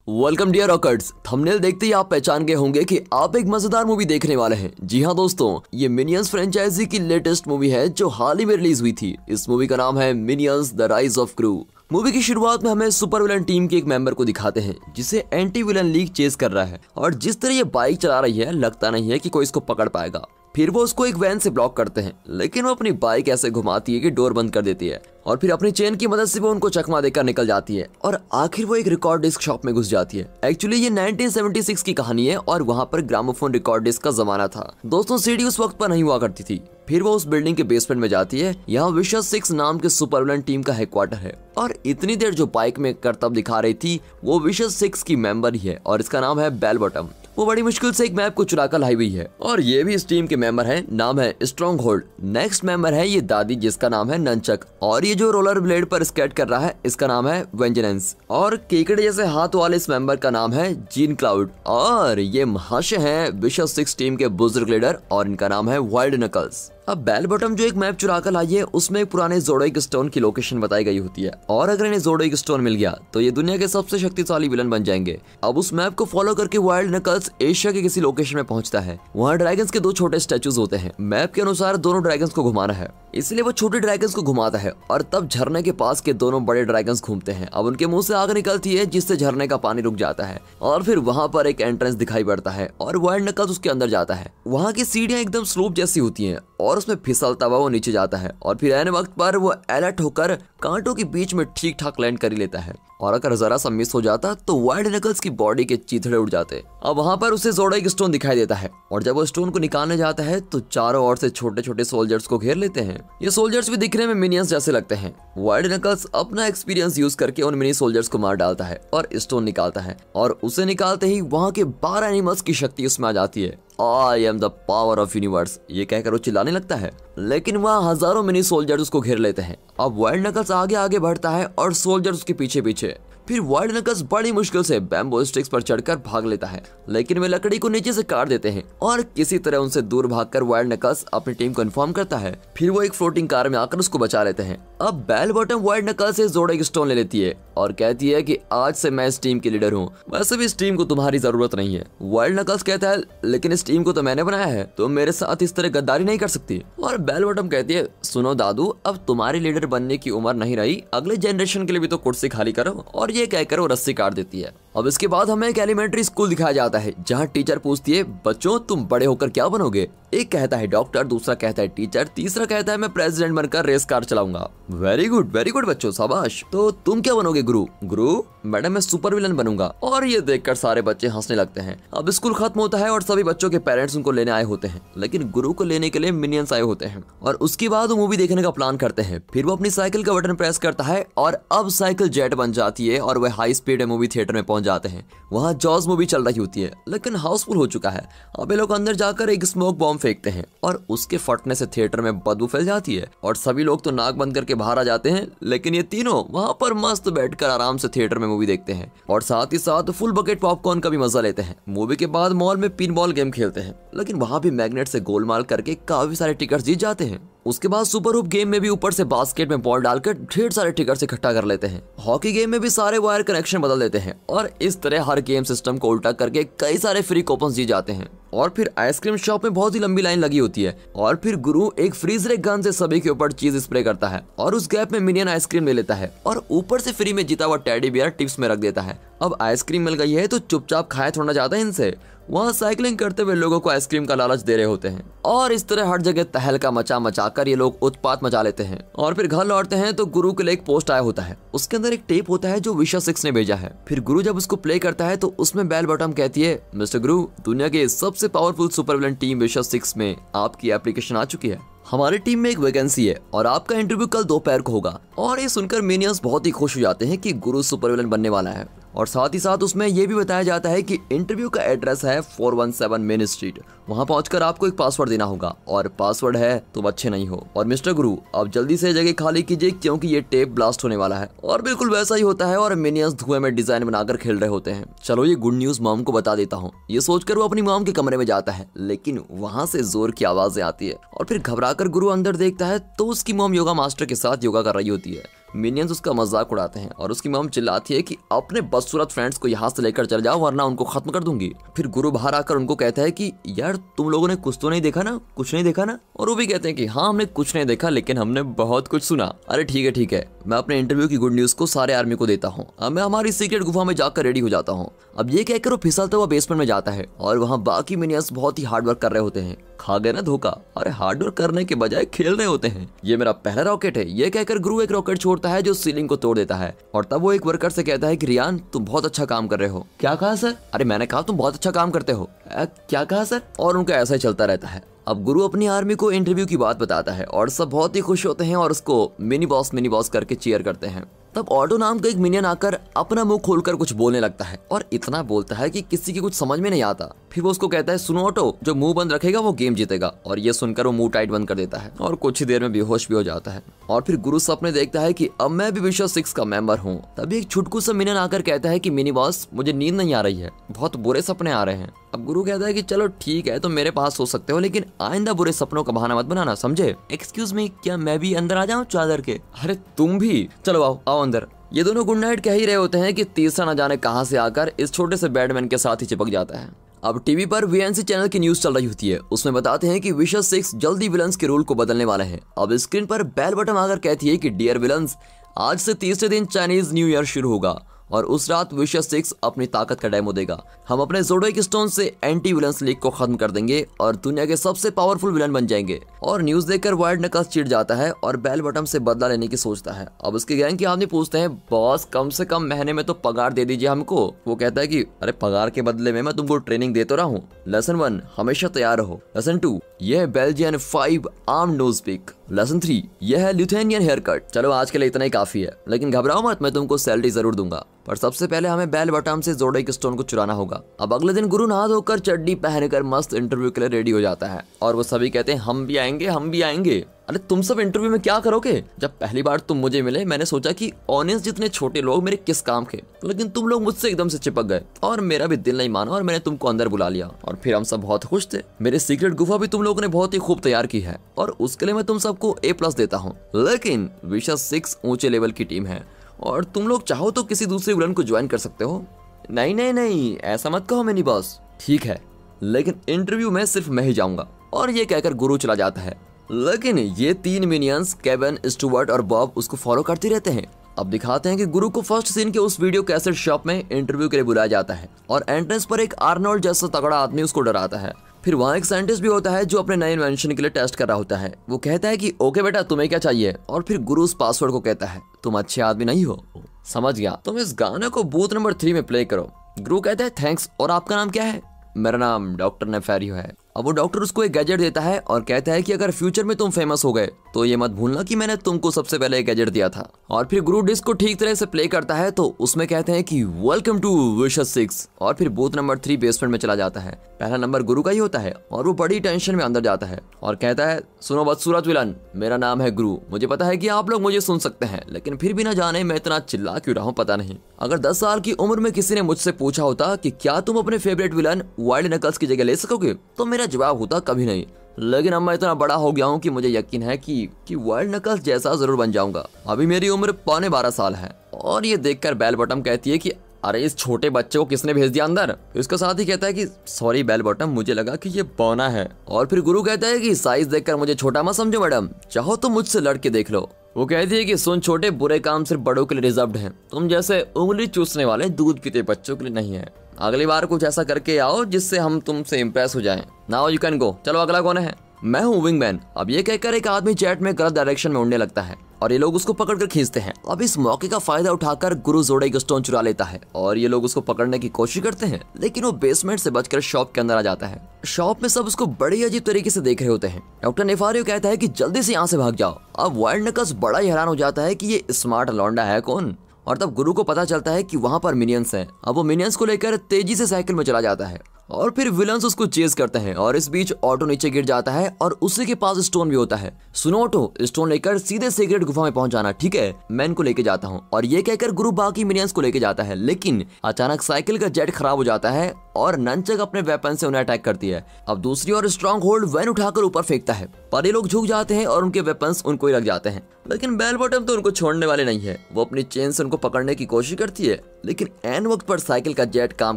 Welcome dear rockers. Thumbnail देखते ही आप पहचान गए होंगे कि आप एक मजेदार मूवी देखने वाले हैं। जी हाँ दोस्तों, ये मिनियंस फ्रेंचाइजी की लेटेस्ट मूवी है जो हाल ही में रिलीज हुई थी। इस मूवी का नाम है Minions the Rise of Gru. Movie की शुरुआत में हमें सुपर विलन टीम के एक मेंबर को दिखाते हैं जिसे एंटी विलन लीग चेस कर रहा है, और जिस तरह ये बाइक चला रही है लगता नहीं है कि कोई इसको पकड़ पाएगा। फिर वो उसको एक वैन से ब्लॉक करते हैं, लेकिन वो अपनी बाइक ऐसे घुमाती है कि डोर बंद कर देती है, और फिर अपनी चेन की मदद से वो उनको चकमा देकर निकल जाती है, और आखिर वो एक रिकॉर्ड डिस्क शॉप में घुस जाती है। एक्चुअली ये 1976 की कहानी है और वहाँ पर ग्रामोफोन रिकॉर्ड डिस्क का जमाना था दोस्तों। सीडी उस वक्त पर नहीं हुआ करती थी। फिर वो उस बिल्डिंग के बेसमेंट में जाती है। यहाँ विशस 6 नाम के सुपर विलन टीम का हेडक्वार्टर है, और इतनी देर जो बाइक में करतब दिखा रही थी वो विशस 6 की मेंबर ही है, और इसका नाम है बेल बॉटम। वो बड़ी मुश्किल से एक मैप को चुरा कर लाई हुई है, और ये भी इस टीम के मेंबर है। नाम है स्ट्रॉन्ग होल्ड। नेक्स्ट मेंबर है ये दादी, जिसका नाम है नंचक, और ये जो रोलर ब्लेड पर स्केट कर रहा है इसका नाम है वेंजेनेंस, और केकड़े जैसे हाथ वाले इस मेंबर का नाम है जीन क्लाउड, और ये महाशय है विशस 6 टीम के बुजुर्ग लीडर, और इनका नाम है वाइल्ड नकल्स। अब बेल बॉटम जो एक मैप चुरा कर लाई है उसमें एक पुराने ज़ोडिएक स्टोन की लोकेशन बताई गई होती है, और अगर इन्हें ज़ोडिएक स्टोन मिल गया तो ये दुनिया के सबसे शक्तिशाली विलन बन जाएंगे। अब उस मैप को फॉलो करके वाइल्ड नकल्स एशिया के किसी लोकेशन में पहुंचता है। वहाँ ड्रैगन्स के 2 छोटे स्टैचूज होते हैं। मैप के अनुसार दोनों ड्रैगन्स को घुमाना है, इसलिए वो छोटे ड्रैगन्स को घुमाता है, और तब झरने के पास के दोनों बड़े ड्रैगन्स घूमते हैं। अब उनके मुंह से आग निकलती है जिससे झरने का पानी रुक जाता है, और फिर वहाँ पर एक एंट्रेंस दिखाई पड़ता है और वाइल्ड नकल्स उसके अंदर जाता है। वहाँ की सीढ़ियाँ एकदम स्लोप जैसी होती हैं, और उसमें फिसलता हुआ वो नीचे जाता है, और फिर ऐन वक्त पर वो अलर्ट होकर कांटों के बीच में ठीक ठाक लैंड कर ही लेता है, और अगर जरा सा मिस हो जाता तो वाइल्ड नकल्स की बॉडी के चीथड़े उड़ जाते। अब वहाँ पर उसे ज़ोडिएक स्टोन दिखाई देता है, और जब वो स्टोन को निकालने जाता है तो चारों ओर से छोटे छोटे सोल्जर्स को घेर लेते हैं। ये सोल्जर्स भी दिखने में मिनियंस जैसे लगते हैं। वाइल्ड नकल्स अपना एक्सपीरियंस यूज करके उन मिनी सोल्जर्स को मार डालता है और स्टोन निकालता है, और उसे निकालते ही वहाँ के 12 एनिमल्स की शक्ति उसमें आ जाती है। I am the power of universe, ये कहकर वो चिल्लाने लगता है, लेकिन वहाँ हजारों मिनी सोल्जर्स उसको घेर लेते हैं। अब वाइल्ड नकल्स आगे आगे बढ़ता है और सोल्जर्स उसके पीछे पीछे। फिर वाइल्ड नकल्स बड़ी मुश्किल से बैम्बू स्टिक्स पर चढ़कर भाग लेता है, लेकिन वे लकड़ी को नीचे से काट देते हैं, और किसी तरह उनसे दूर भागकर वाइल्ड नकल्स अपनी टीम को इन्फॉर्म करता है। फिर वो एक फ्लोटिंग कार में आकर उसको बचा लेते हैं। अब बेल बॉटम वाइल्ड नकल्स से ज़ोडिएक स्टोन ले लेती है और कहती है कि आज से मैं इस टीम की लीडर हूँ। वैसे भी इस टीम को तुम्हारी जरूरत नहीं है। वाइल्ड नकल्स कहता है, लेकिन इस टीम को तो मैंने बनाया है, तुम मेरे साथ इस तरह गद्दारी नहीं कर सकती। और बेल बॉटम कहती है, सुनो दादू, अब तुम्हारी लीडर बनने की उम्र नहीं रही, अगले जनरेशन के लिए भी तो कुर्सी खाली करो। और ये कहकर वो रस्सी काट देती है। अब इसके बाद हमें एक एलिमेंट्री स्कूल दिखाया जाता है जहाँ टीचर पूछती है, बच्चों तुम बड़े होकर क्या बनोगे? एक कहता है डॉक्टर, दूसरा कहता है टीचर, तीसरा कहता है मैं प्रेसिडेंट बनकर रेस कार चलाऊंगा। वेरी गुड बच्चों, शाबाश। तो तुम क्या बनोगे गुरु? गुरु मैडम मैं सुपर विलन बनूंगा। और ये देखकर सारे बच्चे हंसने लगते हैं। अब स्कूल खत्म होता है और सभी बच्चों के पेरेंट्स उनको लेने आए होते हैं, लेकिन गुरु को लेने के लिए मिनियंस आए होते हैं, और उसके बाद वो मूवी देखने का प्लान करते हैं। फिर वो अपनी साइकिल का बटन प्रेस करता है और अब साइकिल जेट बन जाती है, और वह हाई स्पीड मूवी थिएटर में पहुंच जाते हैं। वहाँ जॉज मूवी चल रही होती है, लेकिन हाउसफुल हो चुका है। अब ये लोग अंदर जाकर एक स्मोक बॉम्ब फेंकते हैं, और उसके फटने से थिएटर में बदबू फैल जाती है, और सभी लोग तो नाक बंद करके बाहर आ जाते हैं, लेकिन ये तीनों वहाँ पर मस्त बैठकर आराम से थिएटर में मूवी देखते हैं, और साथ ही साथ फुल बकेट पॉपकॉर्न का भी मजा लेते हैं। मूवी के बाद मॉल में पिन बॉल गेम खेलते हैं, लेकिन वहाँ भी मैग्नेट से गोलमाल करके काफी सारे टिकट्स जीत जाते हैं। उसके बाद सुपर हुप गेम में भी ऊपर से बास्केट में बॉल डालकर ढेर सारे टिकट्स इकट्ठा कर लेते हैं। हॉकी गेम में भी सारे वायर कनेक्शन बदल देते हैं, और इस तरह हर गेम सिस्टम को उल्टा करके कई सारे फ्री कूपन जीत जाते हैं। और फिर आइसक्रीम शॉप में बहुत ही लंबी लाइन लगी होती है, और फिर गुरु एक फ्रीजर गन से सभी के ऊपर चीज स्प्रे करता है, और उस गैप में मिनियन आइसक्रीम ले लेता है, और ऊपर से फ्री में जीता हुआ टेडी बियर टिप्स में रख देता है। अब आइसक्रीम मिल गई है तो चुपचाप खाया थोड़ा जाता है इनसे। वहाँ साइकिलिंग करते हुए लोगों को आइसक्रीम का लालच दे रहे होते हैं, और इस तरह हर जगह तहलका मचा कर ये लोग उत्पात मचा लेते हैं। और फिर घर लौटते हैं तो गुरु के लिए एक पोस्ट आया होता है, उसके अंदर एक टेप होता है जो विशस 6 ने भेजा है। फिर गुरु जब उसको प्ले करता है तो उसमें बेल बॉटम कहती है, मिस्टर गुरु, दुनिया के सबसे powerful super villain team wishes 6 में आपकी एप्लीकेशन आ चुकी है। हमारी टीम में एक वैकेंसी है, और आपका इंटरव्यू कल दोपहर को होगा। और ये सुनकर मिनियंस बहुत ही खुश हो जाते हैं कि गुरु सुपर विलन बनने वाला है, और साथ ही साथ उसमें यह भी बताया जाता है कि इंटरव्यू का एड्रेस है 417 मेन स्ट्रीट। वहां पहुंचकर आपको एक पासवर्ड देना होगा, और पासवर्ड है तुम अच्छे नहीं हो। और मिस्टर गुरु आप जल्दी से जगह खाली कीजिए क्योंकि ये टेप ब्लास्ट होने वाला है। और बिल्कुल वैसा ही होता है, और मिनियंस धुएं में डिजाइन बनाकर खेल रहे होते हैं। चलो ये गुड न्यूज मॉम को बता देता हूँ। ये सोचकर वो अपनी मॉम के कमरे में जाता है, लेकिन वहां से जोर की आवाजें आती है, और फिर घबराकर गुरु अंदर देखता है तो उसकी मॉम योगा मास्टर के साथ योगा कर रही होती है। मिनियंस उसका मजाक उड़ाते हैं और उसकी मॉम चिल्लाती है कि अपने बदसूरत फ्रेंड्स को यहाँ से लेकर चले जाओ वरना उनको खत्म कर दूंगी। फिर गुरु बाहर आकर उनको कहता है कि यार तुम लोगों ने कुछ तो नहीं देखा ना, कुछ नहीं देखा ना। और वो भी कहते हैं कि हाँ हमने कुछ नहीं देखा लेकिन हमने बहुत कुछ सुना। अरे ठीक है, मैं अपने इंटरव्यू की गुड न्यूज को सारे आर्मी को देता हूँ। अब मैं हमारी सीक्रेट गुफा में जाकर रेडी हो जाता हूँ। अब ये कहकर वो फिसलता हुआ बेसमेंट में जाता है और वहाँ बाकी मिनियंस बहुत ही हार्ड वर्क कर रहे होते हैं। खा गए ना धोखा, अरे हार्ड वर्क करने के बजाय खेल रहे होते हैं। ये मेरा पहला रॉकेट है, ये कहकर गुरु एक रॉकेट छोड़ता है जो सीलिंग को तोड़ देता है। और तब वो एक वर्कर से कहता है कि रियान तुम बहुत अच्छा काम कर रहे हो। क्या कहा सर? अरे मैंने कहा तुम बहुत अच्छा काम करते हो। क्या कहा सर? और उनका ऐसा ही चलता रहता है। अब गुरु अपनी आर्मी को इंटरव्यू की बात बताता है और सब बहुत ही खुश होते हैं और उसको मिनी बॉस करके चीयर करते हैं। तब ऑटो नाम का एक मिनियन आकर अपना मुंह खोलकर कुछ बोलने लगता है और इतना बोलता है कि किसी की कुछ समझ में नहीं आता। फिर वो उसको कहता है सुनो ऑटो, जो मुंह बंद रखेगा वो गेम जीतेगा। और ये सुनकर वो मुंह टाइट बंद कर देता है और कुछ ही देर में बेहोश भी हो जाता है। और फिर गुरु सपने देखता है कि अब मैं भी विशेष 6 का मेंबर हूँ। तभी एक छुटकू सा मिनियन आकर कहता है कि मिनी बॉस मुझे नींद नहीं आ रही है, बहुत बुरे सपने आ रहे हैं। अब गुरु कहता है कि चलो ठीक है तुम मेरे पास सो सकते हो लेकिन आइंदा बुरे सपनों का बहाना मत बनाना, समझे? एक्सक्यूज मी, क्या मैं भी अंदर आ जाऊं चादर के? अरे तुम भी, चलो आओ आओ अंदर। ये दोनों गुड नाइट कह ही रहे होते हैं कि तीसरा न जाने कहां से आकर इस छोटे से बैडमैन के साथ ही चिपक जाता है। अब टीवी पर वीएनसी चैनल की न्यूज चल रही होती है। उसमें बताते हैं कि विशेष 6 जल्दी विलन्स के रूल को बदलने वाले हैं। अब स्क्रीन पर बेल बटन आकर कहती है कि डियर विलन्स, आज से तीसरे दिन चाइनीज न्यू ईयर शुरू होगा और उस रात विशेष 6 अपनी ताकत का डेमो देगा। हम अपने ज़ोडिएक स्टोन से एंटी विलन्स लीग को खत्म कर देंगे और दुनिया के सबसे पावरफुल विलन बन जाएंगे। और न्यूज देखकर वाइल्ड नकल्स चिढ़ जाता है और बेल बटन से बदला लेने की सोचता है। अब उसके गैंग के आदमी पूछते हैं बॉस कम से कम महीने में तो पगार दे दीजिए हमको। वो कहता है कि अरे पगार के बदले में मैं तुमको ट्रेनिंग दे तो रहा हूँ। लेसन 1 हमेशा तैयार रहो। लेसन 2 यह है Belgian 5 arm nose pick. Lesson 3 यह है लिथुआनियन हेयर कट। चलो आज के लिए इतना ही काफी है, लेकिन घबराओ मत, मैं तुमको सैलरी जरूर दूंगा, पर सबसे पहले हमें बेल बटन से ज़ोडिएक स्टोन को चुराना होगा। अब अगले दिन गुरु नहा धोकर चड्डी पहनकर मस्त इंटरव्यू के लिए रेडी हो जाता है और वो सभी कहते हैं हम भी आएंगे, हम भी आएंगे। अरे तुम सब इंटरव्यू में क्या करोगे? जब पहली बार तुम मुझे मिले मैंने सोचा कि ऑडियंस जितने छोटे लोग मेरे किस काम के, लेकिन तुम लोग मुझसे एकदम से चिपक गए और मेरा भी दिल नहीं माना और मैंने तुमको अंदर बुला लिया और फिर हम सब बहुत खुश थे। मेरे सीक्रेट गुफा भी तुम लोगों ने बहुत ही खूब तैयार की है और उसके लिए मैं तुम सबको A+ देता हूँ। लेकिन विशेष 6 ऊंचे लेवल की टीम है और तुम लोग चाहो तो किसी दूसरे विलन को ज्वाइन कर सकते हो। नहीं नहीं नहीं, ऐसा मत कहो मिनी बॉस। ठीक है, लेकिन इंटरव्यू में सिर्फ मैं ही जाऊंगा। और ये कहकर गुरु चला जाता है। लेकिन ये 3 मिनियंस केविन, स्टुअर्ट और बॉब उसको फॉलो करते रहते हैं। अब दिखाते हैं कि गुरु को फर्स्ट सीन के उस वीडियो कैसेट शॉप में इंटरव्यू के लिए बुलाया जाता है और एंट्रेंस पर एक आर्नोल्ड जैसा तगड़ा आदमी उसको डराता है। फिर वहाँ एक साइंटिस्ट भी होता है जो अपने नए इन्वेंशन के लिए टेस्ट कर रहा होता है। वो कहता है कि ओके बेटा तुम्हें क्या चाहिए, और फिर गुरु उस पासवर्ड को कहता है तुम अच्छे आदमी नहीं हो। समझ गया, तुम इस गाने को बूथ नंबर 3 में प्ले करो। गुरु कहता है थैंक्स, और आपका नाम क्या है? मेरा नाम डॉक्टर नेफेरियो है। अब वो डॉक्टर उसको एक गैजेट देता है और कहता है कि अगर फ्यूचर में तुम फेमस हो गए तो ये मत भूलना कि मैंने तुमको सबसे पहले एक गैजेट दिया था। और फिर गुरु डिस्क को ठीक तरह से प्ले करता है तो उसमें कहते हैं कि वेलकम टू विशेष 6 और फिर बूथ नंबर 3 बेसमेंट में चला जाता है। पहला नंबर गुरु का ही होता है और वो बड़ी टेंशन में अंदर जाता है और कहता है सुनो बदसूरत विलन, मेरा नाम है गुरु। मुझे पता है कि आप लोग मुझे सुन सकते हैं, लेकिन फिर भी ना जाने मैं इतना चिल्ला क्यों रहा हूँ पता नहीं। अगर 10 साल की उम्र में किसी ने मुझसे पूछा होता कि क्या तुम अपने फेवरेट विलन वाइल्ड नकल्स की जगह ले सकोगे, तो मेरा जवाब होता कभी नहीं। लेकिन अब मैं इतना बड़ा हो गया हूँ कि मुझे यकीन है कि वाइल्ड नकल्स जैसा जरूर बन जाऊंगा। अभी मेरी उम्र 12.25 साल है। और ये देखकर बेल बॉटम कहती है कि अरे इस छोटे बच्चे को किसने भेज दिया अंदर। इसका साथ ही कहता है कि सॉरी बेल बॉटम, मुझे लगा कि ये बौना है। और फिर गुरु कहता है कि साइज देखकर मुझे छोटा मत समझो मैडम, चाहो तो मुझसे लड़के देख लो। वो कहती है कि सुन छोटे, बुरे काम सिर्फ बड़ों के लिए रिजर्व्ड हैं। तुम जैसे उंगली चूसने वाले दूध पीते बच्चों के लिए नहीं है। अगली बार कुछ ऐसा करके आओ जिससे हम तुमसे इम्प्रेस हो जाएं। Now you can go. चलो अगला कौन है? मैं हूँ विंगमैन। अब ये कहकर एक आदमी चैट में गलत डायरेक्शन में उड़ने लगता है और ये लोग उसको पकड़कर खींचते हैं। अब इस मौके का फायदा उठाकर गुरु ज़ोडिएक स्टोन चुरा लेता है और ये लोग उसको पकड़ने की कोशिश करते हैं, लेकिन वो बेसमेंट से बचकर शॉप के अंदर आ जाता है। शॉप में सब उसको बड़ी अजीब तरीके से देख रहे होते हैं। डॉक्टर नेफेरियो कहता है कि जल्दी से यहाँ से भाग जाओ। अब वाइल्ड नकल्स बड़ा ही हैरान हो जाता है कि ये स्मार्ट लौंडा है कौन। और तब गुरु को पता चलता है कि वहाँ पर मिनियंस हैं। अब वो मिनियंस को लेकर तेजी से साइकिल में चला जाता है और फिर विलन्स उसको चेस करते हैं और इस बीच ऑटो नीचे गिर जाता है और उसी के पास स्टोन भी होता है। सुनो ऑटो, स्टोन लेकर सीधे सीक्रेट गुफा में पहुंच जाना, ठीक है? मैं इनको लेके जाता हूँ। और ये कहकर गुरु बाकी मिनियंस को लेके जाता है, लेकिन अचानक साइकिल का जेट खराब हो जाता है और नंचक अपने वेपन से उन्हें अटैक करती है। अब दूसरी ओर स्ट्रॉन्ग होल्ड वैन उठाकर ऊपर फेंकता है, पर ये लोग झुक जाते हैं और उनके वेपन्स उनको ही लग जाते हैं। लेकिन बेल बॉटम तो उनको छोड़ने वाले नहीं है। वो अपनी चेन से उनको पकड़ने की कोशिश करती है, लेकिन एन वक्त पर साइकिल का जेट काम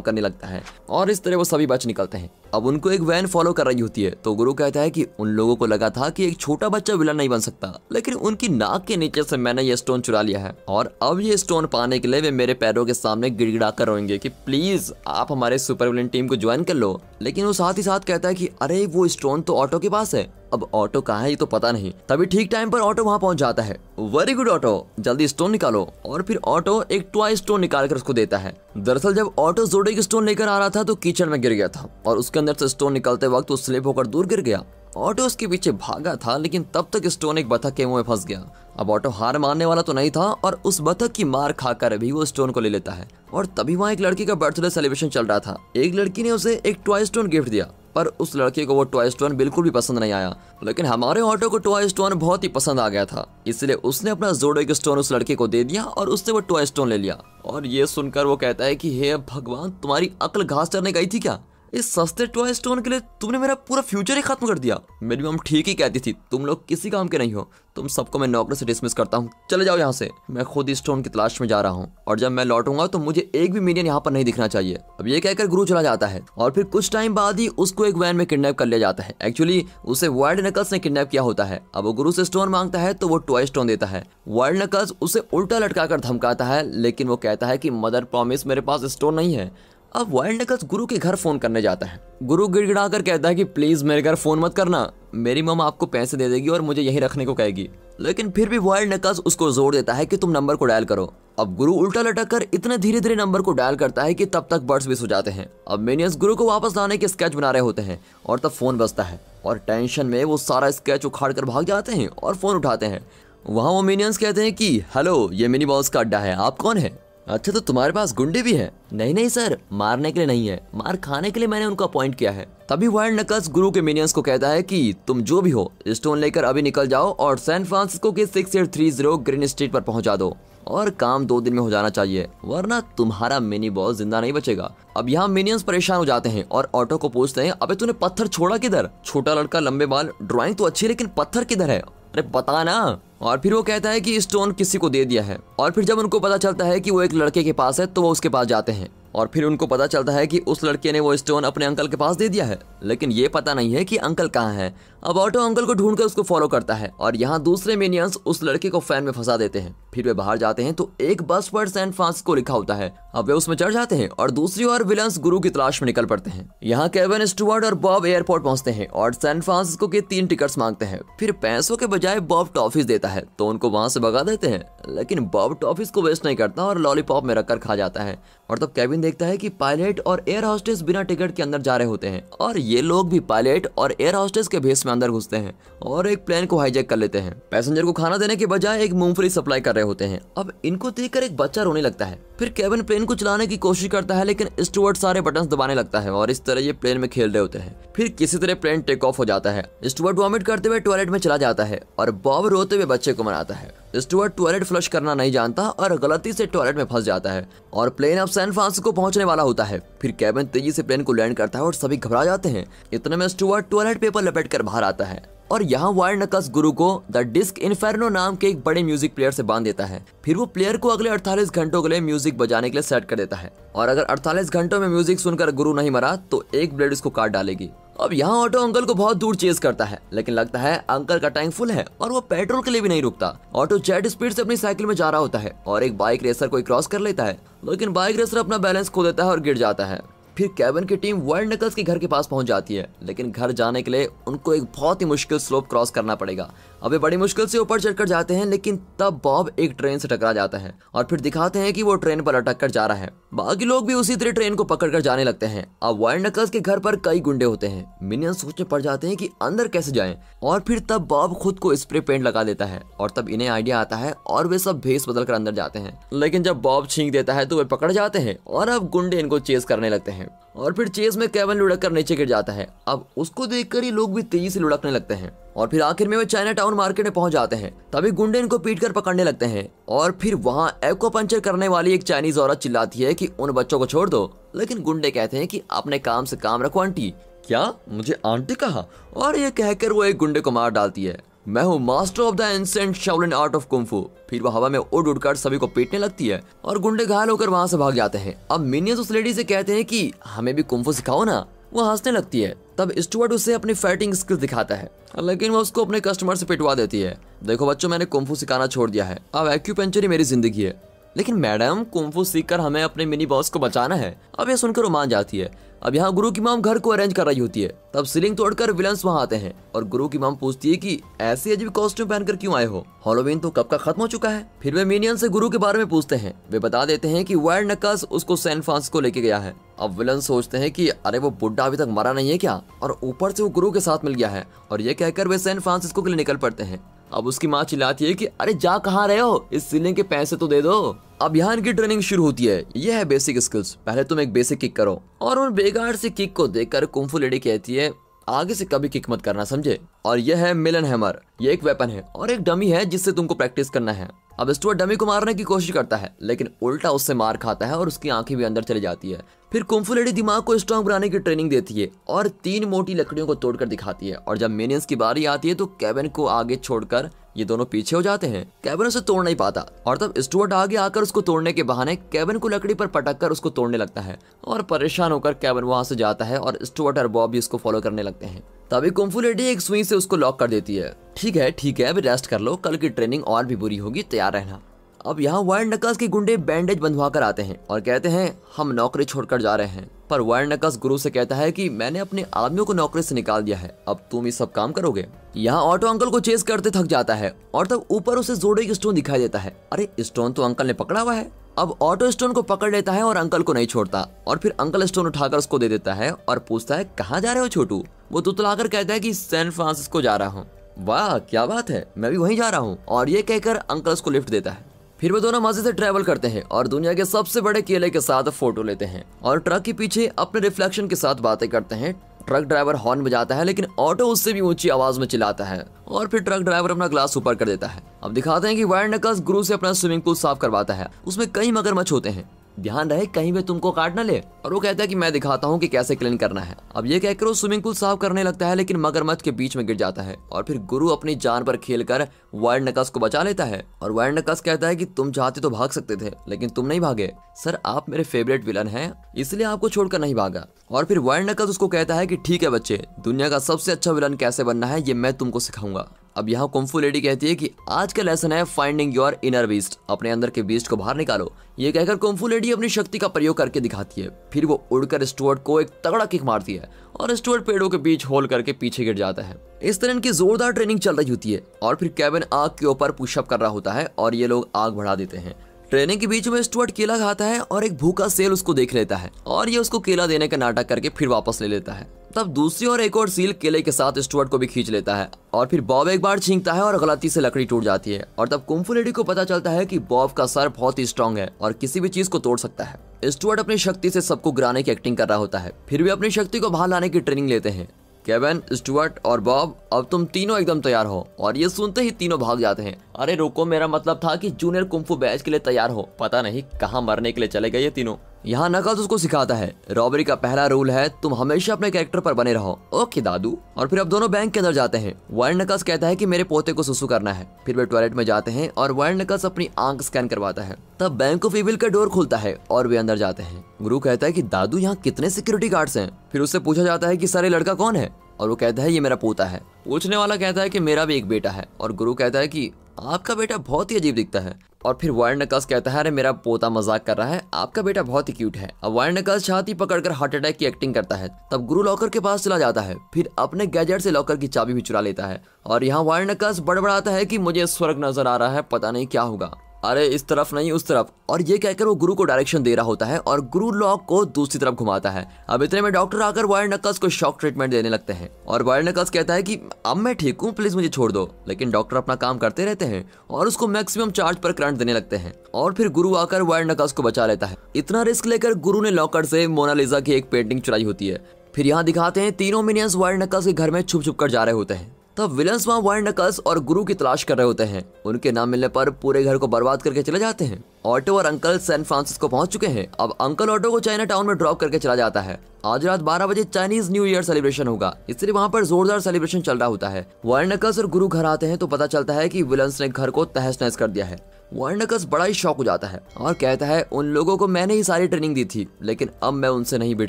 करने लगता है और इस तरह वो सभी बच निकलते हैं। अब उनको एक वैन फॉलो कर रही होती है, तो गुरु कहता है कि उन लोगों को लगा था कि एक छोटा बच्चा विलन नहीं बन सकता, लेकिन उनकी नाक के नीचे से मैंने ये स्टोन चुरा लिया है और अब ये स्टोन पाने के लिए वे मेरे पैरों के सामने गिड़गिड़ा कर रोएंगे कि प्लीज आप हमारे सुपर विलन टीम को ज्वाइन कर लो। लेकिन वो साथ ही साथ कहता है कि अरे वो स्टोन तो ऑटो के पास है। अब ऑटो कहाँ है ये तो पता नहीं। तभी ठीक टाइम पर ऑटो वहाँ पहुँच जाता है। वेरी गुड ऑटो, जल्दी स्टोन निकालो। और फिर ऑटो एक टॉय स्टोन निकाल कर उसको देता है। दरअसल जब ऑटो जोड़े की स्टोन लेकर आ रहा था तो कीचड़ में गिर गया था और उसके अंदर से स्टोन निकलते वक्त वो स्लिप होकर दूर गिर गया। ऑटो उसके पीछे भागा था, लेकिन तब तक स्टोन एक बतख के मुंह में फंस गया। अब ऑटो हार मानने वाला तो नहीं था और उस बतख की मार खाकर भी वो स्टोन को ले लेता है। और तभी वहाँ एक लड़की का बर्थडे सेलिब्रेशन चल रहा था। एक लड़की ने उसे एक टॉय स्टोन गिफ्ट दिया, पर उस लड़के को वो टॉय स्टोन बिल्कुल भी पसंद नहीं आया। लेकिन हमारे ऑटो को टॉय स्टोन बहुत ही पसंद आ गया था, इसलिए उसने अपना जोड़े का स्टोन उस लड़के को दे दिया और उससे वो टॉय स्टोन ले लिया। और ये सुनकर वो कहता है कि हे भगवान, तुम्हारी अक्ल घास चरने गई थी क्या? इस सस्ते टॉय स्टोन के लिए तुमने मेरा पूरा फ्यूचर ही खत्म कर दिया। मेरी मम ठीक ही कहती थी, तुम लोग किसी काम के नहीं हो। तुम सबको मैं नौकरी से डिसमिस करता हूँ, चले जाओ यहाँ से। मैं खुद इस स्टोन की तलाश में जा रहा हूँ और जब मैं लौटूंगा तो मुझे एक भी मिनियन यहाँ पर नहीं दिखना चाहिए। अब ये कहकर गुरु चला जाता है और फिर कुछ टाइम बाद ही उसको एक वैन में किडनैप कर लिया जाता है। एक्चुअली उसे वाइल्ड नकल्स ने किडनैप किया होता है। अब वो गुरु से स्टोन मांगता है तो वो टॉय स्टोन देता है। वाइल्ड नकल्स उसे उल्टा लटका कर धमकाता है, लेकिन वो कहता है कि मदर प्रॉमिस मेरे पास स्टोन नहीं है। अब वाइल्ड नकल्स गुरु के घर फोन करने जाता है। गुरु गिड़गिड़ा कर कहता है कि प्लीज मेरे घर फोन मत करना, मेरी मम आपको पैसे दे देगी और मुझे यहीं रखने को कहेगी। लेकिन फिर भी वाइल्ड नकल्स उसको जोर देता है कि तुम नंबर को डायल करो। अब गुरु उल्टा लटक कर इतने धीरे धीरे नंबर को डायल करता है कि तब तक बर्ड्स भी सो जाते हैं। अब मिनियंस गुरु को वापस लाने के स्केच बना रहे होते हैं और तब फोन बजता है और टेंशन में वो सारा स्केच उखाड़ कर भाग जाते हैं और फोन उठाते हैं। वहाँ वो मिनियंस कहते हैं कि हेलो, ये मिनी बॉस का अड्डा है, आप कौन है? अच्छा, तो तुम्हारे पास गुंडे भी हैं? नहीं नहीं सर, मारने के लिए नहीं है, मार खाने के लिए मैंने उनको अपॉइंट किया है। तभी वाइल्ड नकल्स गुरु के मिनियंस को कहता है कि तुम जो भी हो स्टोन लेकर अभी निकल जाओ और सैन फ्रांसिस्को के 6830 ग्रीन स्ट्रीट पर पहुंचा दो और काम 2 दिन में हो जाना चाहिए, वरना तुम्हारा मिनी बॉस जिंदा नहीं बचेगा। अब यहाँ मिनियंस परेशान हो जाते हैं और ऑटो को पूछते हैं, अबे तूने पत्थर छोड़ा किधर? छोटा लड़का, लंबे बाल, ड्राइंग तो अच्छी है लेकिन पत्थर किधर है? अरे बता ना। और फिर वो कहता है कि स्टोन किसी को दे दिया है। और फिर जब उनको पता चलता है कि वो एक लड़के के पास है तो वो उसके पास जाते हैं और फिर उनको पता चलता है कि उस लड़के ने वो स्टोन अपने अंकल के पास दे दिया है, लेकिन ये पता नहीं है कि अंकल कहाँ है। अब ऑटो अंकल को ढूंढकर उसको फॉलो करता है और यहाँ दूसरे मिनियंस उस लड़के को फैन में फंसा देते हैं। फिर वे बाहर जाते हैं तो एक बस पर सैन फ्रांसिस्को लिखा होता है। अब वे उसमें चढ़ जाते हैं और दूसरी ओर विलन्स गुरु की तलाश में निकल पड़ते हैं। यहाँ केविन, स्टुअर्ट और बॉब एयरपोर्ट पहुंचते हैं और सैन फ्रांसिस्को के 3 टिकट्स मांगते हैं। फिर पैसों के बजाय बॉब टॉफीज देता है तो उनको वहां से भगा देते हैं, लेकिन बॉब टॉफीज को वेस्ट नहीं करता और लॉलीपॉप में रखकर खा जाता है। और तब केविन देखता है कि पायलट और एयर होस्टेस बिना टिकट के अंदर जा रहे होते हैं और ये लोग भी पायलट और एयर होस्टेस के भेस में अंदर घुसते हैं और एक प्लेन को हाईजैक कर लेते हैं। पैसेंजर को खाना देने के बजाय एक मूंगफली सप्लाई कर रहे होते हैं। अब इनको देखकर एक बच्चा रोने लगता है। फिर केविन प्लेन को चलाने की कोशिश करता है, लेकिन स्टुअर्ट सारे बटन्स दबाने लगता है और इस तरह ये प्लेन में खेल रहे होते हैं। फिर किसी तरह प्लेन टेक ऑफ हो जाता है। स्टुअर्ट वॉमिट करते हुए टॉयलेट में चला जाता है और बॉब रोते हुए बच्चे को मनाता है। स्टुअर्ट टॉयलेट फ्लश करना नहीं जानता और गलती से टॉयलेट में फंस जाता है और प्लेन अब सैन फ्रांसिस्को पहुंचने वाला होता है। फिर केविन तेजी से प्लेन को लैंड करता है और सभी घबरा जाते हैं। इतने में स्टुअर्ट टॉयलेट पेपर लपेट कर बाहर आता है और यहाँ वाइल्ड नकल्स गुरु को द डिस्क इन्फेर्नो नाम के एक बड़े म्यूजिक प्लेयर से बांध देता है। फिर वो प्लेयर को अगले 48 घंटों के लिए म्यूजिक बजाने के लिए सेट कर देता है और अगर 48 घंटों में म्यूजिक सुनकर गुरु नहीं मरा तो एक ब्लेड उसको काट डालेगी। अब यहाँ ऑटो अंकल को बहुत दूर चेस करता है, लेकिन लगता है अंकल का टैंक फुल है और वो पेट्रोल के लिए भी नहीं रुकता। ऑटो जेट स्पीड से अपनी साइकिल में जा रहा होता है और एक बाइक रेसर को क्रॉस कर लेता है, लेकिन बाइक रेसर अपना बैलेंस खो देता है और गिर जाता है। फिर केविन की टीम वाइल्ड नकल्स के घर के पास पहुंच जाती है, लेकिन घर जाने के लिए उनको एक बहुत ही मुश्किल स्लोप क्रॉस करना पड़ेगा। अब वे बड़ी मुश्किल से ऊपर चढ़कर जाते हैं, लेकिन तब बॉब एक ट्रेन से टकरा जाता है और फिर दिखाते हैं कि वो ट्रेन पर अटक कर जा रहा है। बाकी लोग भी उसी तरह ट्रेन को पकड़कर जाने लगते हैं। अब वाइल्ड नकल्स के घर पर कई गुंडे होते हैं। मिनियंस सोच में पड़ जाते हैं कि अंदर कैसे जाएं और फिर तब बॉब खुद को स्प्रे पेंट लगा देता है और तब इन्हें आइडिया आता है और वे सब भेस बदल कर अंदर जाते हैं। लेकिन जब बॉब छींक देता है तो वे पकड़ जाते हैं और अब गुंडे इनको चेस करने लगते हैं। और फिर चेस में केविन लुढ़क कर नीचे गिर जाता है। अब उसको देखकर ही लोग भी तेजी से लुढ़कने लगते हैं और फिर आखिर में वे चाइना टाउन मार्केट में पहुंच जाते हैं। तभी गुंडे इनको पीट कर पकड़ने लगते हैं और फिर वहां एक्वापंचर करने वाली एक चाइनीज औरत चिल्लाती है कि उन बच्चों को छोड़ दो, लेकिन गुंडे कहते हैं कि अपने काम से काम रखो आंटी। क्या मुझे आंटी कहा? और ये कहकर वो एक गुंडे को मार डालती है। मैं हूँ master of the ancient Shaolin art of kung fu. फिर वो हवा में उड़ उड़कर सभी को पीटने लगती है और गुंडे घायल होकर वहां से भाग जाते हैं। अब मिनियंस उस लेडी से कहते हैं कि हमें भी कुंफू सिखाओ ना। वो हंसने लगती है। तब स्टुअर्ट उसे अपनी फाइटिंग स्किल्स दिखाता है, लेकिन वो उसको अपने कस्टमर से पिटवा देती है। देखो बच्चों, मैंने कुंफू सिखाना छोड़ दिया है, अब एक्यूपेंचर ही मेरी जिंदगी है। लेकिन मैडम, कुंफू सीखकर हमें अपने मिनी बॉस को बचाना है। अब ये सुनकर वो मान जाती है। अब यहाँ गुरु की मॉम घर को अरेंज कर रही होती है। तब सीलिंग तोड़कर विलन्स वहाँ आते हैं और गुरु की मॉम पूछती है कि ऐसे अजीब कॉस्ट्यूम पहनकर क्यों आए हो? हैलोवीन तो कब का खत्म हो चुका है। फिर वे मिनियन से गुरु के बारे में पूछते हैं। वे बता देते हैं कि वाइल्ड नकल्स उसको सैन फ्रांसिस्को लेके गया है। अब विलन सोचते हैं कि अरे वो बुड्ढा अभी तक मरा नहीं है क्या, और ऊपर से वो गुरु के साथ मिल गया है। और ये कहकर वे सैन फ्रांसिस्को के लिए निकल पड़ते हैं। अब उसकी माँ चिल्लाती है कि अरे जा कहाँ रहे हो, इस सीलिंग के पैसे तो दे दो। अब यहाँ इनकी ट्रेनिंग शुरू होती है। यह है बेसिक स्किल्स। पहले तुम एक बेसिक किक करो। और उन बेगार से किक को देखकर कुंफू लेडी कहती है आगे से कभी किक मत करना, समझे? और यह है मिलन हैमर। ये एक वेपन है और एक डमी है जिससे तुमको प्रैक्टिस करना है। अब स्टुअर्ट डमी को मारने की कोशिश करता है, लेकिन उल्टा उससे मार खाता है और उसकी आंखें भी अंदर चली जाती है। फिर कुंफू लेडी दिमाग को स्ट्रांग बनाने की ट्रेनिंग देती है और 3 मोटी लकड़ियों को तोड़कर दिखाती है। और जब मिनियंस की बारी आती है तो केविन को आगे छोड़कर ये दोनों पीछे हो जाते हैं। केविन उसे तोड़ नहीं पाता और तब स्टुअर्ट आगे आकर उसको तोड़ने के बहाने केविन को लकड़ी पर पटक कर उसको तोड़ने लगता है। और परेशान होकर केविन वहां से जाता है और स्टुअर्ट और बॉब भी उसको फॉलो करने लगते हैं। तभी कुंफू लेडी एक सुई से उसको लॉक कर देती है। ठीक है, अभी रेस्ट कर लो, कल की ट्रेनिंग और भी बुरी होगी, तैयार रहना। अब यहाँ वाइल्ड नकल्स के गुंडे बैंडेज बंधवा कर आते हैं और कहते हैं हम नौकरी छोड़कर जा रहे हैं। पर वाइल्ड नकल्स गुरु से कहता है कि मैंने अपने आदमियों को नौकरी से निकाल दिया है, अब तुम ये सब काम करोगे। यहाँ ऑटो अंकल को चेस करते थक जाता है और तब ऊपर उसे जोड़े स्टोन दिखाई देता है। अरे स्टोन तो अंकल ने पकड़ा हुआ है। अब ऑटो स्टोन को पकड़ लेता है और अंकल को नहीं छोड़ता और फिर अंकल स्टोन उठाकर उसको दे देता है और पूछता है कहाँ जा रहे हो छोटू? वो तुतलाकर कहता है कि सैन फ्रांसिस्को जा रहा हूँ। वाह क्या बात है, मैं भी वहीं जा रहा हूँ। और ये कहकर अंकल उसको लिफ्ट देता है। फिर वो दोनों मजे से ट्रैवल करते हैं और दुनिया के सबसे बड़े केले के साथ फोटो लेते हैं और ट्रक के पीछे अपने रिफ्लेक्शन के साथ बातें करते हैं। ट्रक ड्राइवर हॉर्न बजाता है, लेकिन ऑटो उससे भी ऊंची आवाज में चिल्लाता है और फिर ट्रक ड्राइवर अपना ग्लास ऊपर कर देता है। अब दिखाते हैं कि वाइल्ड नकल्स गुरु से अपना स्विमिंग पूल साफ करवाता है। उसमें कई मगरमच्छ होते हैं, ध्यान रहे कहीं वे तुमको काट न ले। और वो कहता है कि मैं दिखाता हूँ कि कैसे क्लीन करना है। अब ये कहकर वो स्विमिंग पूल साफ करने लगता है, लेकिन मगरमच्छ के बीच में गिर जाता है और फिर गुरु अपनी जान पर खेलकर वाइल्ड नकल्स को बचा लेता है। और वाइल्ड नकल्स कहता है कि तुम चाहते तो भाग सकते थे, लेकिन तुम नहीं भागे। सर आप मेरे फेवरेट विलन हैं, इसलिए आपको छोड़कर नहीं भागा। और फिर वाइल्ड नकल्स उसको कहता है कि ठीक है बच्चे, दुनिया का सबसे अच्छा विलन कैसे बनना है ये मैं तुमको सिखाऊंगा। अब यहाँ कुंफू लेडी कहती है कि आज का लेसन है फाइंडिंग योर इनर बीस्ट, अपने अंदर के बीस्ट को बाहर निकालो। ये कहकर कुंफू लेडी अपनी शक्ति का प्रयोग करके दिखाती है। फिर वो उड़कर स्टुअर्ट को एक तगड़ा किक मारती है और स्टुअर्ट पेड़ों के बीच होल करके पीछे गिर जाता है। इस तरह इनकी जोरदार ट्रेनिंग चल रही होती है और फिर केविन आग के ऊपर पुशअप कर रहा होता है और ये लोग आग बढ़ा देते हैं। ट्रेनिंग के बीच में स्टुअर्ट केला खाता है और एक भूखा सेल उसको देख लेता है और ये उसको केला देने का नाटक करके फिर वापस ले लेता है। तब दूसरी ओर एक और सील केले के साथ स्टुअर्ट को भी खींच लेता है और फिर बॉब एक बार छींकता है और गलती से लकड़ी टूट जाती है। और तब कुंफू लेडी को पता चलता है कि बॉब का सर बहुत ही स्ट्रांग है और किसी भी चीज को तोड़ सकता है। स्टुअर्ट अपनी शक्ति से सबको गिराने की एक्टिंग कर रहा होता है। फिर भी अपनी शक्ति को बाहर लाने की ट्रेनिंग लेते हैं। केविन, स्टुअर्ट और बॉब, अब तुम तीनों एकदम तैयार हो। और ये सुनते ही तीनों भाग जाते हैं। अरे रुको, मेरा मतलब था कि जूनियर कुंफू बैच के लिए तैयार हो। पता नहीं कहाँ मरने के लिए चले गए ये तीनों। यहाँ नकल्स उसको सिखाता है रॉबरी का पहला रूल है तुम हमेशा अपने कैरेक्टर पर बने रहो। ओके दादू। और फिर अब दोनों बैंक के अंदर जाते हैं। वाइल्ड नकल्स कहता है कि मेरे पोते को सुसु करना है। फिर वे टॉयलेट में जाते हैं और वाइल्ड नकल्स अपनी आंख स्कैन करवाता है। तब बैंक ऑफ इविल का डोर खुलता है और वे अंदर जाते हैं। गुरु कहता है कि दादू यहाँ कितने सिक्योरिटी गार्ड्स हैं। फिर उससे पूछा जाता है कि सर ये लड़का कौन है और वो कहता है ये मेरा पोता है। पूछने वाला कहता है कि मेरा भी एक बेटा है और गुरु कहता है कि आपका बेटा बहुत ही अजीब दिखता है। और फिर वाइल्ड नकल्स कहता है अरे मेरा पोता मजाक कर रहा है, आपका बेटा बहुत ही क्यूट है। अब वाइल्ड नकल्स छाती पकड़कर हार्ट अटैक की एक्टिंग करता है। तब गुरु लॉकर के पास चला जाता है, फिर अपने गैजेट से लॉकर की चाबी भी चुरा लेता है। और यहाँ वाइल्ड नकल्स बड़बड़ाता है कि मुझे स्वर्ग नजर आ रहा है, पता नहीं क्या होगा। अरे इस तरफ नहीं उस तरफ, और ये कहकर वो गुरु को डायरेक्शन दे रहा होता है और गुरु लॉक को दूसरी तरफ घुमाता है। अब इतने में डॉक्टर आकर वायर्ड नकल्स को शॉक ट्रीटमेंट देने लगते हैं और वायर्ड नकल्स कहता है कि अब मैं ठीक हूँ, प्लीज मुझे छोड़ दो। लेकिन डॉक्टर अपना काम करते रहते हैं और उसको मैक्सिमम चार्ज पर करंट देने लगते हैं और फिर गुरु आकर वायर्ड नकल्स को बचा लेता है। इतना रिस्क लेकर गुरु ने लॉकर से मोनालिसा की एक पेंटिंग चुराई होती है। फिर यहाँ दिखाते हैं तीनों मिनियंस वायर्ड नकल्स के घर में छुप छुप कर जा रहे होते हैं। तब विलन्स वहाँ वायर्ड नकल्स और गुरु की तलाश कर रहे होते हैं। उनके ना मिलने पर पूरे घर को बर्बाद करके चले जाते हैं। ऑटो और अंकल सैन फ्रांसिस्को पहुंच चुके हैं। अब अंकल ऑटो को चाइना टाउन में ड्रॉप करके चला जाता है। आज रात 12 बजे चाइनीज न्यू ईयर सेलिब्रेशन होगा, इसलिए वहाँ पर जोरदार सेलिब्रेशन चल रहा होता है। वायर्ड नकल्स और गुरु घर आते हैं तो पता चलता है कि विलन्स ने घर को तहस नहस कर दिया है। वायर्ड नकल्स बड़ा ही शॉक हो जाता है और कहता है उन लोगों को मैंने ही सारी ट्रेनिंग दी थी, लेकिन अब मैं उनसे नहीं भिड़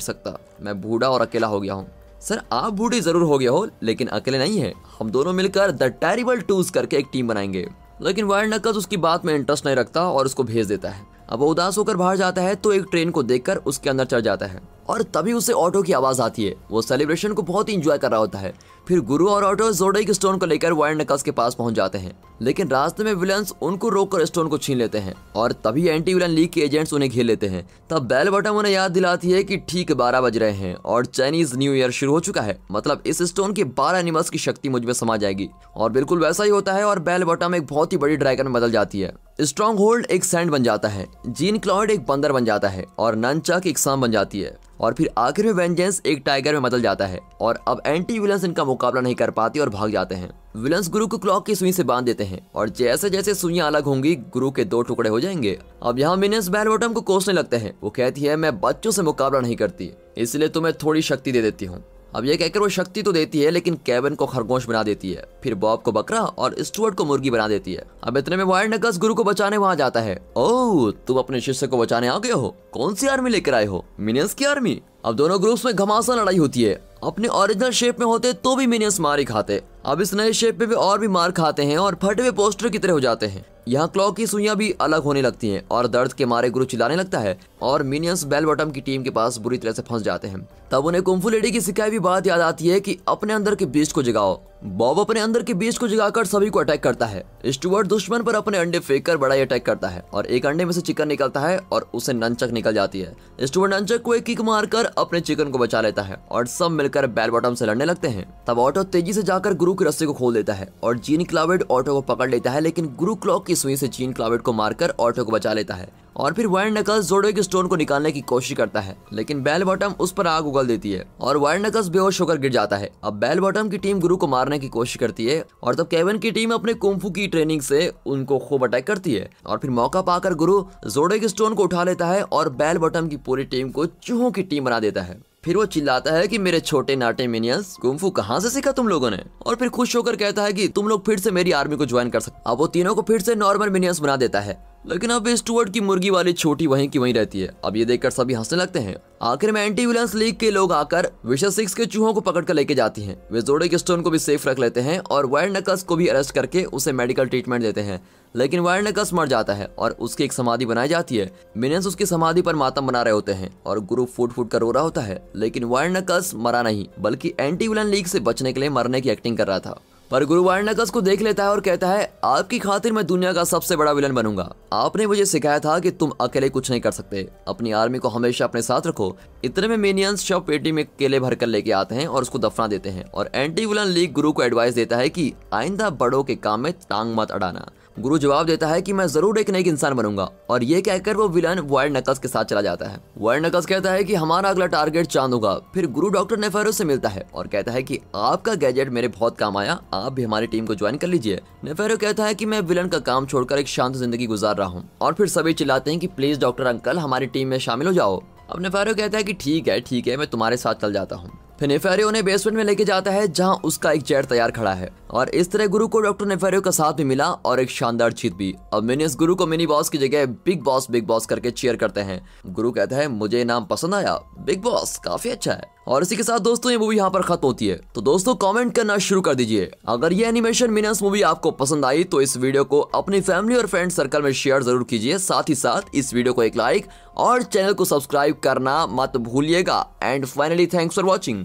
सकता। मैं बूढ़ा और अकेला हो गया हूँ। सर आप बूढ़े जरूर हो गए हो, लेकिन अकेले नहीं है। हम दोनों मिलकर द टेरिबल टूज करके एक टीम बनाएंगे। लेकिन वायर्ड नकल्स उसकी बात में इंटरेस्ट नहीं रखता और उसको भेज देता है। अब वो उदास होकर बाहर जाता है तो एक ट्रेन को देखकर उसके अंदर चढ़ जाता है और तभी उसे ऑटो की आवाज आती है। वो सेलिब्रेशन को बहुत ही इंजॉय कर रहा होता है। फिर गुरु और ऑटो ज़ोडिएक स्टोन को लेकर वायर्ड नकल्स के पास पहुंच जाते हैं, लेकिन रास्ते में विलन्स उनको रोककर स्टोन को छीन लेते हैं और तभी एंटी विलन लीग के एजेंट्स उन्हें घेर लेते हैं। तब बेल बॉटम उन्हें याद दिलाती है कि ठीक 12 बज रहे हैं और चाइनीज न्यू ईयर शुरू हो चुका है, मतलब इस स्टोन के 12 एनिमल्स की शक्ति मुझ में समा जाएगी। और बिल्कुल वैसा ही होता है और बेल बॉटम एक बहुत ही बड़ी ड्रैगन में बदल जाती है। स्ट्रॉन्ग होल्ड एक सैंड बन जाता है, जीन क्लॉड एक बंदर बन जाता है और ननचक एक सांप बन जाती है और फिर आखिर में वेंजेंस एक टाइगर में बदल जाता है। और अब एंटी विलन्स इनका मुकाबला नहीं कर पाती और भाग जाते हैं। विलन्स गुरु को क्लॉक की सुई से बांध देते हैं और जैसे जैसे सुइयां अलग होंगी गुरु के 2 टुकड़े हो जाएंगे। अब यहाँ मिनियंस बेल बॉटम को कोसने लगते हैं। वो कहती है मैं बच्चों से मुकाबला नहीं करती, इसलिए तुम्हें थोड़ी शक्ति दे देती हूँ। अब ये कहकर वो शक्ति तो देती है लेकिन केविन को खरगोश बना देती है, फिर बॉब को बकरा और स्टुअर्ट को मुर्गी बना देती है। अब इतने में वायर्ड नकल्स गुरु को बचाने वहां जाता है। ओह तुम अपने शिष्य को बचाने आ गए हो, कौन सी आर्मी लेकर आए हो? मिनियंस की आर्मी। अब दोनों ग्रुप्स में घमासान लड़ाई होती है। अपने ओरिजिनल शेप में होते तो भी मिनियंस मार ही खाते, अब इस नए शेप में भी और भी मार खाते हैं और फटे हुए पोस्टर की तरह हो जाते हैं। यहाँ क्लॉक की सुइयां भी अलग होने लगती हैं और दर्द के मारे गुरु चिल्लाने लगता है और मिनियंस बेल बॉटम की टीम के पास बुरी तरह से फंस जाते हैं। तब उन्हें कुंफू लेडी की सिखाई भी बात याद आती है कि अपने अंदर के बीस्ट को जगाओ। बॉब अपने अंदर के बीस्ट को जगाकर सभी को अटैक करता है। स्टुअर्ट दुश्मन पर अपने अंडे फेंककर बड़ा अटैक करता है और एक अंडे में से चिकन निकलता है और उसे ननचक निकल जाती है। स्टुअर्ट ननचक को एक किक मारकर अपने चिकन को बचा लेता है और सब मिलकर बेल बॉटम से लड़ने लगते हैं। तब ऑटो तेजी से जाकर गुरु की रस्सी को खोल देता है और जीन क्लावेड ऑटो को पकड़ लेता है, लेकिन गुरु क्लॉक की सुई से जीन क्लावेड को मारकर ऑटो को बचा लेता है। और फिर वायर्ड नकल्स ज़ोडिएक स्टोन को निकालने की कोशिश करता है, लेकिन बेल बॉटम उस पर आग उगल देती है और वायर्ड नकल्स बेहोश होकर गिर जाता है। अब बेल बॉटम की टीम गुरु को मारने की कोशिश करती है और तब केविन की टीम अपने कुंफू की ट्रेनिंग से उनको खूब अटैक करती है और फिर मौका पाकर गुरु ज़ोडिएक स्टोन को उठा लेता है और बेल बॉटम की पूरी टीम को चूहों की टीम बना देता है। फिर वो चिल्लाता है कि मेरे छोटे नाटे मिनियंस, कुंफू कहाँ से सीखा तुम लोगों ने? और फिर खुश होकर कहता है कि तुम लोग फिर से मेरी आर्मी को ज्वाइन कर सकते। अब वो तीनों को फिर से नॉर्मल मिनियंस बना देता है, लेकिन अब स्टुअर्ट की मुर्गी वाली छोटी वहीं की वहीं रहती है। अब ये देखकर सभी हंसने लगते हैं। आखिर में एंटी विलन्स लीग के लोग आकर विशेष 6 के चूहों को पकड़ कर लेके जाती हैं। वे ज़ोडिएक स्टोन को भी सेफ रख लेते हैं और वायर्ड नकल्स को भी अरेस्ट करके उसे मेडिकल ट्रीटमेंट देते हैं, लेकिन वायर्ड नकल्स मर जाता है और उसकी एक समाधि बनाई जाती है। मिनियंस उसकी समाधि पर मातम बना रहे होते हैं और गुरु फूट फूट कर रो रहा होता है, लेकिन वायर्ड नकल्स मरा नहीं बल्कि एंटी विलन लीग से बचने के लिए मरने की एक्टिंग कर रहा था। पर गुरु वायर्ड नकल्स को देख लेता है और कहता है आपकी खातिर मैं दुनिया का सबसे बड़ा विलन बनूंगा। आपने मुझे सिखाया था कि तुम अकेले कुछ नहीं कर सकते, अपनी आर्मी को हमेशा अपने साथ रखो। इतने में मिनियंस शव पेटी में केले भरकर लेके आते हैं और उसको दफना देते हैं और एंटी विलन लीग गुरु को एडवाइस देता है कि आइंदा बड़ों के काम में टांग मत अड़ाना। गुरु जवाब देता है कि मैं जरूर एक नेक इंसान बनूंगा और ये कहकर वो विलन वायर्ड नकल्स के साथ चला जाता है। वायर्ड नकल्स कहता है कि हमारा अगला टारगेट चांद होगा। फिर गुरु डॉक्टर नेफेरो से मिलता है और कहता है कि आपका गैजेट मेरे बहुत काम आया, आप भी हमारी टीम को ज्वाइन कर लीजिए। नेफेरो कहता है कि मैं विलन का काम छोड़कर एक शांत जिंदगी गुजार रहा हूँ और फिर सभी चिल्लाते हैं कि प्लीज डॉक्टर अंकल हमारी टीम में शामिल हो जाओ। अब नेफेरो कहता है कि ठीक है मैं तुम्हारे साथ चल जाता हूँ। फिर नेफेरो उन्हें बेसमेंट में लेके जाता है जहां उसका एक जेट तैयार खड़ा है और इस तरह गुरु को डॉक्टर नेफेरो का साथ भी मिला और एक शानदार जीत भी। अब मिनियंस गुरु को मिनी बॉस की जगह बिग बॉस करके चीयर करते हैं। गुरु कहता है मुझे नाम पसंद आया, बिग बॉस काफी अच्छा है। और इसी के साथ दोस्तों ये मूवी यहाँ पर खत्म होती है। तो दोस्तों कमेंट करना शुरू कर दीजिए। अगर ये एनिमेशन मिनियंस मूवी आपको पसंद आई तो इस वीडियो को अपनी फैमिली और फ्रेंड सर्कल में शेयर जरूर कीजिए। साथ ही साथ इस वीडियो को एक लाइक और चैनल को सब्सक्राइब करना मत भूलिएगा। And finally thanks for watching.